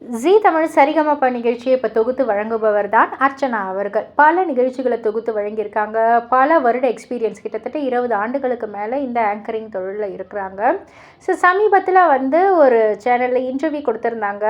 ஜீ தமிழ் சரிகமப நிகழ்ச்சியை இப்போ தொகுத்து வழங்குபவர் தான் அர்ச்சனா அவர்கள். பல நிகழ்ச்சிகளை தொகுத்து வழங்கியிருக்காங்க. பல வருட எக்ஸ்பீரியன்ஸ், கிட்டத்தட்ட 20 ஆண்டுகளுக்கு மேலே இந்த ஆங்கரிங் தொழிலில் இருக்கிறாங்க. ஸோ சமீபத்தில் ஒரு சேனலில் இன்டர்வியூ கொடுத்துருந்தாங்க.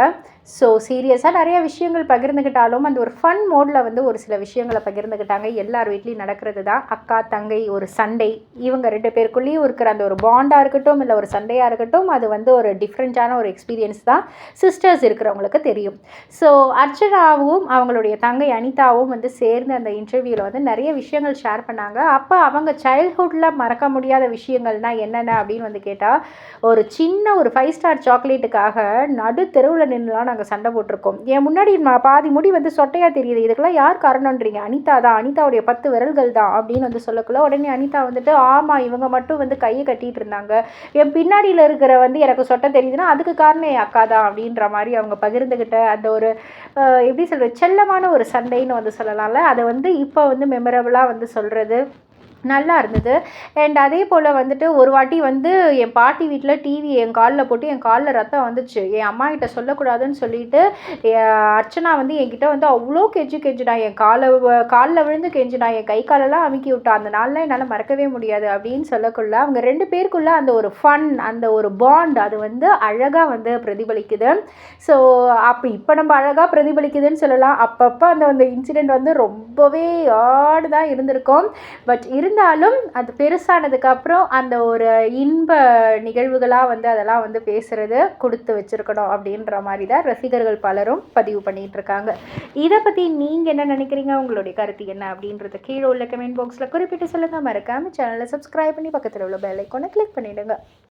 ஸோ சீரியஸாக நிறைய விஷயங்கள் பகிர்ந்துக்கிட்டாலும் அந்த ஒரு ஃபன் மோடில் ஒரு சில விஷயங்களை பகிர்ந்துக்கிட்டாங்க. எல்லார் வீட்லேயும் நடக்கிறது தான். அக்கா தங்கை ஒரு சண்டை, இவங்க 2 பேருக்குள்ளேயும் இருக்கிற அந்த ஒரு பாண்டாக இருக்கட்டும், இல்லை ஒரு சண்டையாக இருக்கட்டும், அது ஒரு டிஃப்ரெண்ட்டான ஒரு எக்ஸ்பீரியன்ஸ் தான் சிஸ்டர்ஸ் இருக்கிறவங்களுக்கு தெரியும். ஸோ அர்ச்சனாவும் அவங்களுடைய தங்கை அனிதாவும் சேர்ந்து அந்த இன்டர்வியூவில் நிறைய விஷயங்கள் ஷேர் பண்ணாங்க. அப்போ அவங்க சைல்ட்ஹுட்டில் மறக்க முடியாத விஷயங்கள்னால் என்னென்ன அப்படின்னு கேட்டால், ஒரு சின்ன ஒரு 5 ஸ்டார் சாக்லேட்டுக்காக நடு தெருவில் நின்றுலாம் நாங்கள் சண்டை போட்டிருக்கோம். என் முன்னாடி பாதி முடி சொட்டையாக தெரியுது, இதுக்கெல்லாம் யார் காரணன்றீங்க? அனிதா தான், அனிதாவுடைய 10 விரல்கள் தான் அப்படின்னு சொல்லக்குள்ள உடனே அனிதா ஆமாம் இவங்க மட்டும் கையை கட்டிகிட்டு இருந்தாங்க, என் பின்னாடியில் இருக்கிற எனக்கு சொட்டை தெரியுதுன்னா அதுக்கு காரணம் என் அக்கா தான் அப்படின்ற மாதிரி அவங்க பகிர்ந்துக்கிட்ட அந்த ஒரு எப்படி சொல்கிறது, செல்லமான ஒரு சண்டைன்னு சொல்லலாம்ல. அதை இப்போ மெமரபுளாக சொல்கிறது நல்லா இருந்தது. அண்ட் அதே போல் ஒரு வாட்டி என் பாட்டி வீட்டில் டிவி என் காலில் போட்டு என் காலில் ரத்தம் வந்துச்சு. என் அம்மா கிட்ட சொல்லக்கூடாதுன்னு சொல்லிட்டு அர்ச்சனா என்கிட்ட அவ்வளோ கெஞ்சினா, என் காலில் விழுந்து கெஞ்சினா, என் கை காலெல்லாம் அமுக்கி விட்டா. அந்த நாளில் என்னால் மறக்கவே முடியாது அப்படின்னு சொல்லக்குள்ள அவங்க 2 பேருக்குள்ள அந்த ஒரு ஃபன், அந்த ஒரு பாண்ட் அது அழகாக பிரதிபலிக்குது. ஸோ இப்போ நம்ம அழகாக பிரதிபலிக்குதுன்னு சொல்லலாம். அப்பப்போ அந்த இன்சிடெண்ட் ரொம்பவே ஆடு தான் இருந்திருக்கும். பட் இருந்தாலும் அது பெருசானதுக்கப்புறம் அந்த ஒரு இன்ப நிகழ்வுகளாக அதெல்லாம் பேசுகிறது கொடுத்து வச்சுருக்கணும் அப்படின்ற மாதிரி தான் ரசிகர்கள் பலரும் பதிவு பண்ணிகிட்ருக்காங்க. இதை பற்றி நீங்கள் என்ன நினைக்கிறீங்க? உங்களுடைய கருத்து என்ன அப்படின்றத கீழே உள்ள கமெண்ட் பாக்ஸில் குறிப்பிட்டு சொல்லுங்கள். மறக்காமல் சேனலை சப்ஸ்கிரைப் பண்ணி பக்கத்தில் உள்ள பெல் ஐக்கானை கிளிக் பண்ணிவிடுங்க.